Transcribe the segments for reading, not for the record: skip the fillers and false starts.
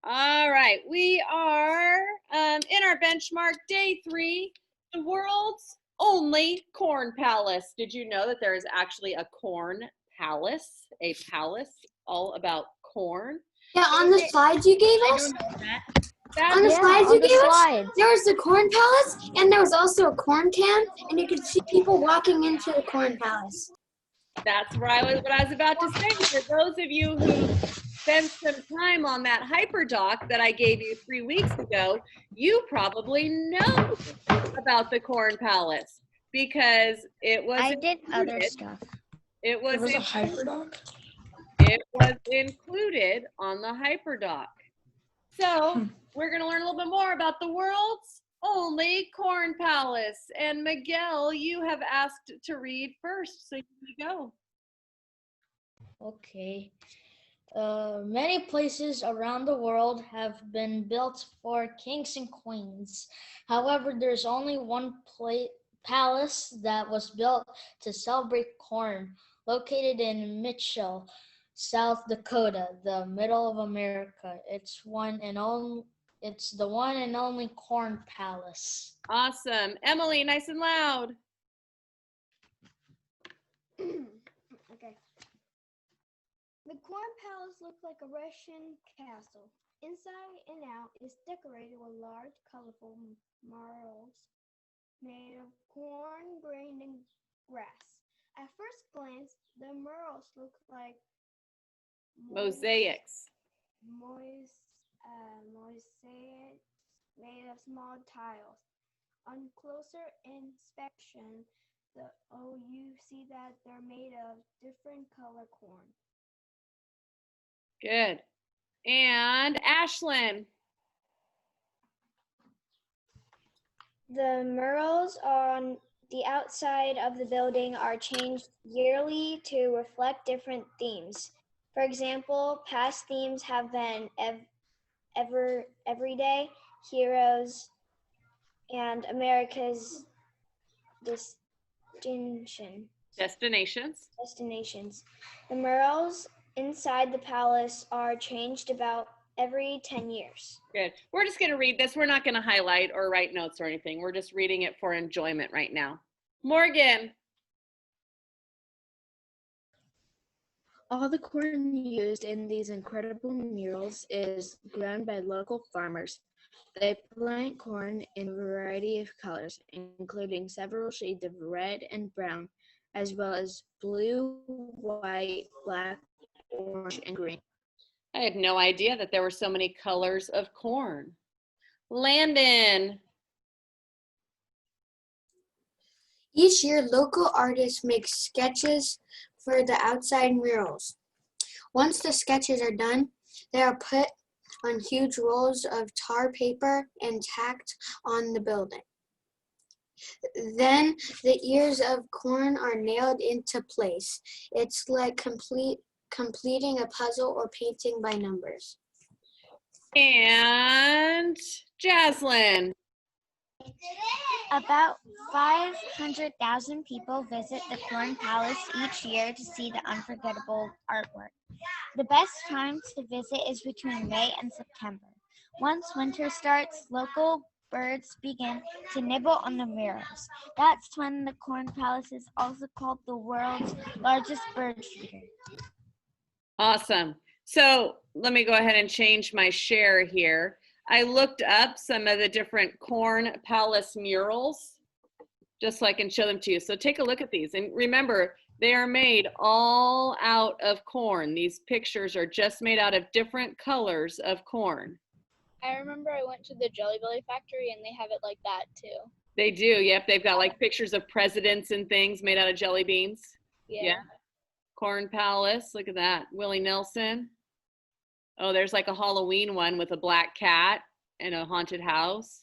All right, we are in our benchmark day 3, the world's only corn palace. Did you know that there is actually a corn palace, a palace all about corn? Yeah, on the slides you gave us. On the slides you gave us, there was the corn palace, and there was also a corn can, and you could see people walking into the corn palace. That's what I was about to say. For those of you who spent some time on that hyperdoc that I gave you 3 weeks ago, you probably know about the corn palace because it was I did other stuff. It was a hyperdoc? It was included on the hyperdoc. So we're going to learn a little bit more about the world's only corn palace. And Miguel, you have asked to read first, so you go. Okay. Many places around the world have been built for kings and queens. However, there's only one palace that was built to celebrate corn, located in Mitchell, South Dakota, the middle of America. It's the one and only corn palace. Awesome. Emily, nice and loud. Okay. The corn palace looks like a Russian castle. Inside and out is decorated with large, colorful murals made of corn, grain, and grass. At first glance, the murals look like Mosaics. Mosaics made of small tiles. On closer inspection, you see that they're made of different color corn. Good. And Ashlyn. The murals on the outside of the building are changed yearly to reflect different themes. For example, past themes have been everyday, heroes, and America's destinations. The murals inside the palace are changed about every 10 years. Good. We're just going to read this. We're not going to highlight or write notes or anything. We're just reading it for enjoyment right now. Morgan. All the corn used in these incredible murals is grown by local farmers. They plant corn in a variety of colors, including several shades of red and brown, as well as blue, white, black, orange, and green. I had no idea that there were so many colors of corn. Landon. Each year, local artists make sketches for the outside murals. Once the sketches are done, they are put on huge rolls of tar paper and tacked on the building. Then the ears of corn are nailed into place. It's like completing a puzzle or painting by numbers. And Jaslyn. About 500,000 people visit the Corn Palace each year to see the unforgettable artwork. The best time to visit is between May and September. Once winter starts, local birds begin to nibble on the murals. That's when the Corn Palace is also called the world's largest bird feeder. Awesome. So let me go ahead and change my share here. I looked up some of the different Corn Palace murals, just so I can show them to you. So take a look at these. And remember, they are made all out of corn. These pictures are just made out of different colors of corn. I remember I went to the Jelly Belly factory and they have it like that too. They do, yep. They've got like pictures of presidents and things made out of jelly beans. Yeah. Corn Palace, look at that. Willie Nelson. Oh, there's like a Halloween one with a black cat and a haunted house.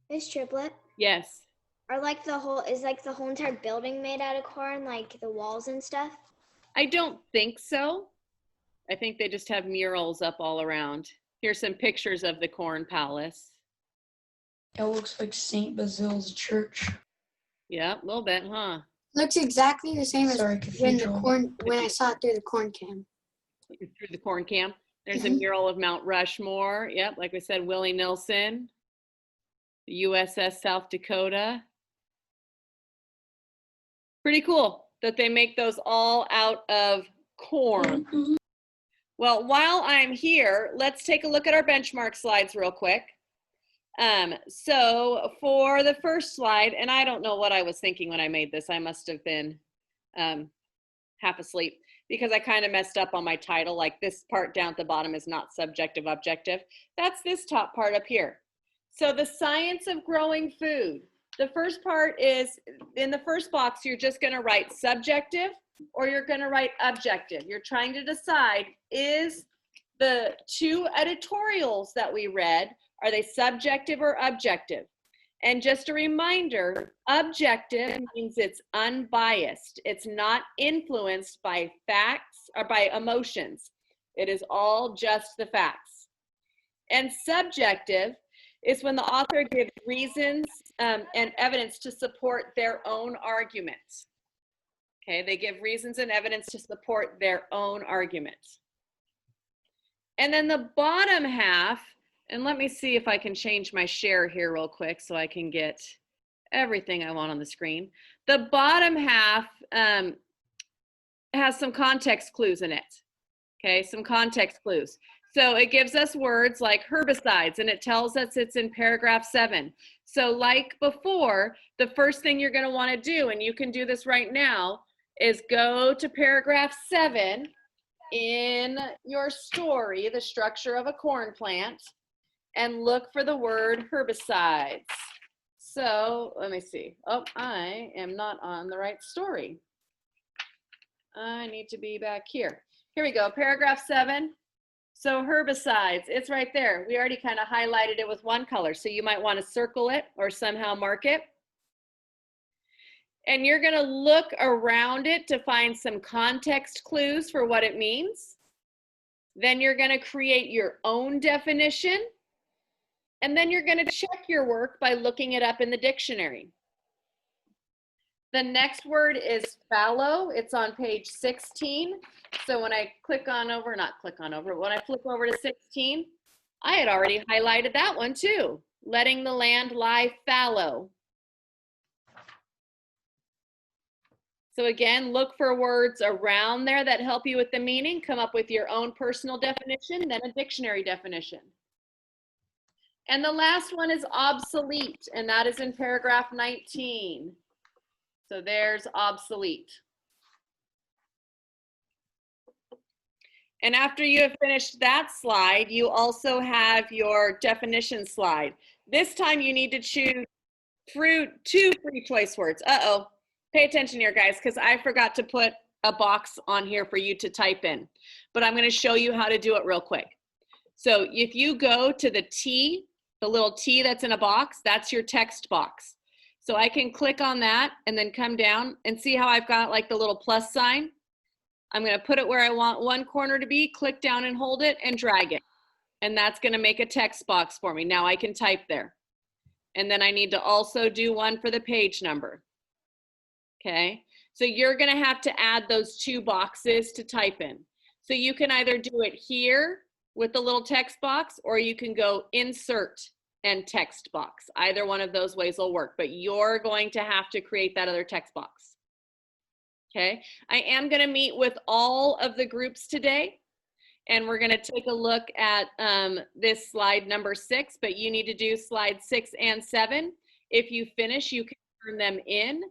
Miss Triplet? Yes. Is the whole entire building made out of corn, like the walls and stuff? I don't think so. I think they just have murals up all around. Here's some pictures of the Corn Palace. It looks like St. Basil's Church. Yeah, a little bit, huh? Looks exactly the same as when I saw it through the corn can. Through the corn cam. There's a mural of Mount Rushmore. Yep, like we said, Willie Nelson, the USS South Dakota. Pretty cool that they make those all out of corn. Well, while I'm here, let's take a look at our benchmark slides real quick. So for the first slide, and I don't know what I was thinking when I made this. I must have been half asleep because I kind of messed up on my title. Like this part down at the bottom is not subjective, objective. That's this top part up here. So the science of growing food. The first part is, in the first box, you're just gonna write subjective or you're gonna write objective. You're trying to decide, is the two editorials that we read, are they subjective or objective? And just a reminder, objective means it's unbiased. It's not influenced by facts or by emotions. It is all just the facts. And subjective is when the author gives reasons and evidence to support their own arguments. Okay, they give reasons and evidence to support their own arguments. And then the bottom half, and let me see if I can change my share here real quick so I can get everything I want on the screen. The bottom half has some context clues in it. Okay, some context clues. So it gives us words like herbicides, and it tells us it's in paragraph 7. So like before, the first thing you're gonna wanna do, and you can do this right now, is go to paragraph 7 in your story, The Structure of a Corn Plant, and look for the word herbicides. So let me see. Oh, I am not on the right story. I need to be back here. Here we go, paragraph 7. So herbicides, it's right there. We already kind of highlighted it with one color, so you might want to circle it or somehow mark it. And you're gonna look around it to find some context clues for what it means. Then you're gonna create your own definition. And then you're gonna check your work by looking it up in the dictionary. The next word is fallow. It's on page 16. So when I click on over, not click on over, when I flip over to 16, I had already highlighted that one too. Letting the land lie fallow. So again, look for words around there that help you with the meaning. Come up with your own personal definition, then a dictionary definition. And the last one is obsolete, and that is in paragraph 19. So there's obsolete. And after you have finished that slide, you also have your definition slide. This time you need to choose two free choice words. Uh-oh, pay attention here, guys, because I forgot to put a box on here for you to type in. But I'm gonna show you how to do it real quick. So if you go to the T, the little T that's in a box, that's your text box. So I can click on that and then come down and see how I've got like the little plus sign. I'm gonna put it where I want one corner to be, click down and hold it and drag it. And that's gonna make a text box for me. Now I can type there. And then I need to also do one for the page number. Okay, so you're gonna have to add those two boxes to type in. So you can either do it here with the little text box, or you can go insert and text box. Either one of those ways will work, but you're going to have to create that other text box. Okay, I am gonna meet with all of the groups today, and we're gonna take a look at this slide number 6, but you need to do slide 6 and 7. If you finish, you can turn them in,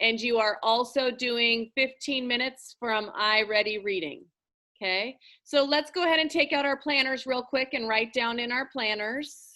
and you are also doing 15 minutes from iReady Reading. Okay, so let's go ahead and take out our planners real quick and write down in our planners.